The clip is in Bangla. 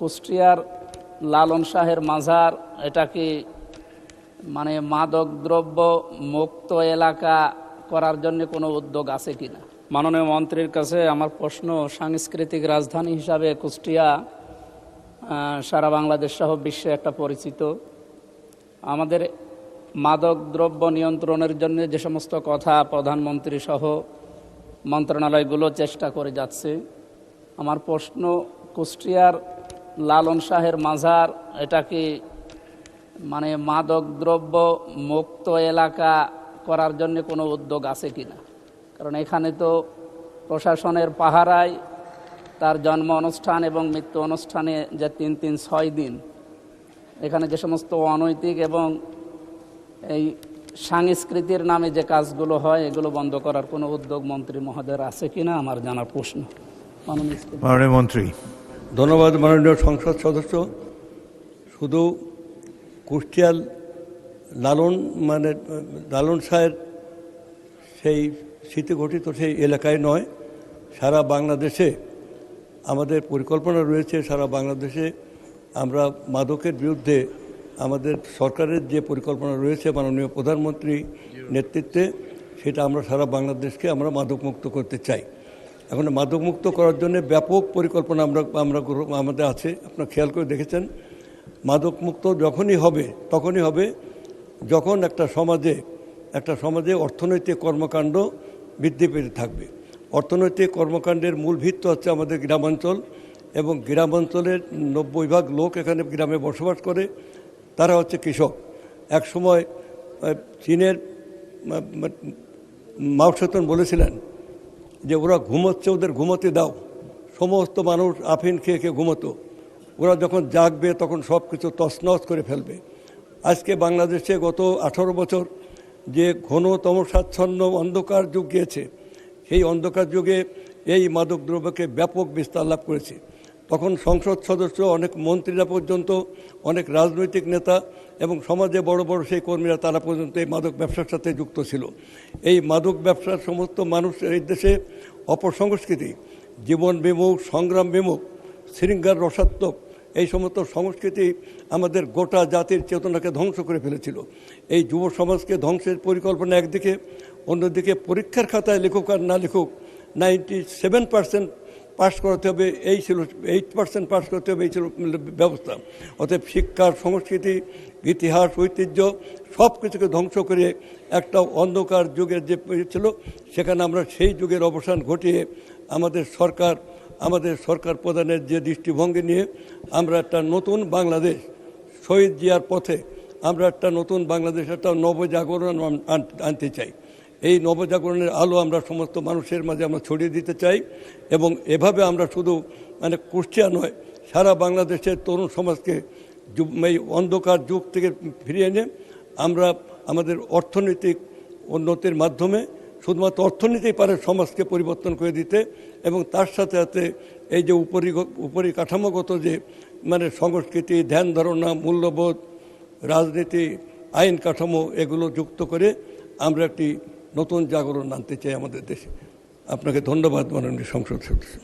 কুষ্টিয়ার লালন শাহের মাজার এটা কি মাদক দ্রব্য মুক্ত এলাকা করার জন্য কোনো উদ্যোগ আছে কিনা? মাননীয় মন্ত্রীর কাছে আমার প্রশ্ন, সাংস্কৃতিক রাজধানী হিসাবে কুষ্টিয়া সারা বাংলাদেশ সহ বিশ্বে একটা পরিচিত। আমাদের মাদক দ্রব্য নিয়ন্ত্রণের জন্য যে সমস্ত কথা প্রধানমন্ত্রী সহ মন্ত্রণালয়গুলো চেষ্টা করে যাচ্ছে, আমার প্রশ্ন, কুষ্টিয়ার লালন শাহের মাজার এটা কি মাদক দ্রব্য মুক্ত এলাকা করার জন্য কোনো উদ্যোগ আছে কিনা? কারণ এখানে তো প্রশাসনের পাহারায় তার জন্ম অনুষ্ঠান এবং মৃত্যু অনুষ্ঠানে যে 3-6 দিন এখানে যে সমস্ত অনৈতিক এবং এই সংস্কৃতির নামে যে কাজগুলো হয় এগুলো বন্ধ করার কোনো উদ্যোগ মন্ত্রী মহোদয়ের আছে কিনা আমার জানা প্রশ্ন। মাননীয় মন্ত্রী। ধন্যবাদ মাননীয় সংসদ সদস্য। শুধু কুষ্টিয়ার লালন শাহের সেই স্মৃতিঘটিত সেই এলাকায় নয়, সারা বাংলাদেশে আমাদের পরিকল্পনা রয়েছে। সারা বাংলাদেশে আমরা মাদকের বিরুদ্ধে আমাদের সরকারের যে পরিকল্পনা রয়েছে মাননীয় প্রধানমন্ত্রী নেতৃত্বে, সেটা আমরা সারা বাংলাদেশকে আমরা মাদকমুক্ত করতে চাই। এখন মাদকমুক্ত করার জন্য ব্যাপক পরিকল্পনা আমাদের আছে। আপনারা খেয়াল করে দেখেছেন, মাদকমুক্ত তখনই হবে যখন একটা সমাজে অর্থনৈতিক কর্মকাণ্ড বৃদ্ধি পেতে থাকবে। অর্থনৈতিক কর্মকাণ্ডের মূল ভিত্তি হচ্ছে আমাদের গ্রামাঞ্চল, এবং গ্রামাঞ্চলের 90% লোক এখানে গ্রামে বসবাস করে। তারা হচ্ছে কৃষক। একসময় চীনের মাও সেতুং বলেছিলেন যে ওরা ঘুমোচ্ছে, ওদের ঘুমোতে দাও। সমস্ত মানুষ আফিন খেয়ে ঘুমোতো। ওরা যখন জাগবে তখন সব কিছু তছনছ করে ফেলবে। আজকে বাংলাদেশে গত 18 বছর যে ঘনতম স্বাচ্ছন্ন অন্ধকার যুগ গিয়েছে, সেই অন্ধকার যুগে এই মাদক দ্রব্যকে ব্যাপক বিস্তার লাভ করেছে। তখন সংসদ সদস্য, অনেক মন্ত্রীরা পর্যন্ত, অনেক রাজনৈতিক নেতা এবং সমাজে বড় বড় সেই কর্মীরা, তারা পর্যন্ত এই মাদক ব্যবসার সাথে যুক্ত ছিল। এই মাদক ব্যবসার সমস্ত মানুষ এই দেশে অপসংস্কৃতি, জীবন বিমুখ, সংগ্রাম বিমুখ, শৃঙ্গার রসাত্মক এই সমস্ত সংস্কৃতি আমাদের গোটা জাতির চেতনাকে ধ্বংস করে ফেলেছিল। এই যুব সমাজকে ধ্বংসের পরিকল্পনা একদিকে, অন্যদিকে পরীক্ষার খাতায় লিখুক আর না লিখুক 97% পাস করাতে হবে, এই ছিল 8% পাস করতে হবে, এই ছিল ব্যবস্থা। অতএব শিক্ষার, সংস্কৃতি, ইতিহাস, ঐতিহ্য সব কিছুকে ধ্বংস করে একটা অন্ধকার যুগের যে ছিল, সেখানে আমরা সেই যুগের অবসান ঘটিয়ে আমাদের সরকার প্রধানের যে দৃষ্টিভঙ্গি নিয়ে আমরা একটা নতুন বাংলাদেশ, শহীদ জিয়ার পথে আমরা একটা নতুন বাংলাদেশ, একটা নবজাগরণ আনতে চাই। এই নবজাগরণের আলো আমরা সমস্ত মানুষের মাঝে আমরা ছড়িয়ে দিতে চাই, এবং এভাবে আমরা শুধু কুষ্টিয়া নয়, সারা বাংলাদেশের তরুণ সমাজকে এই অন্ধকার যুগ থেকে ফিরিয়ে এনে আমরা আমাদের অর্থনৈতিক উন্নতির মাধ্যমে, শুধুমাত্র অর্থনীতিই পারে সমাজকে পরিবর্তন করে দিতে, এবং তার সাথে সাথে এই যে উপরিকাঠামোগত যে সংস্কৃতি, ধ্যান ধারণা, মূল্যবোধ, রাজনীতি, আইন কাঠামো এগুলো যুক্ত করে আমরা একটি নতুন জাগরণ আনতে চাই আমাদের দেশে। আপনাকে ধন্যবাদ মাননীয় সংসদ সদস্য।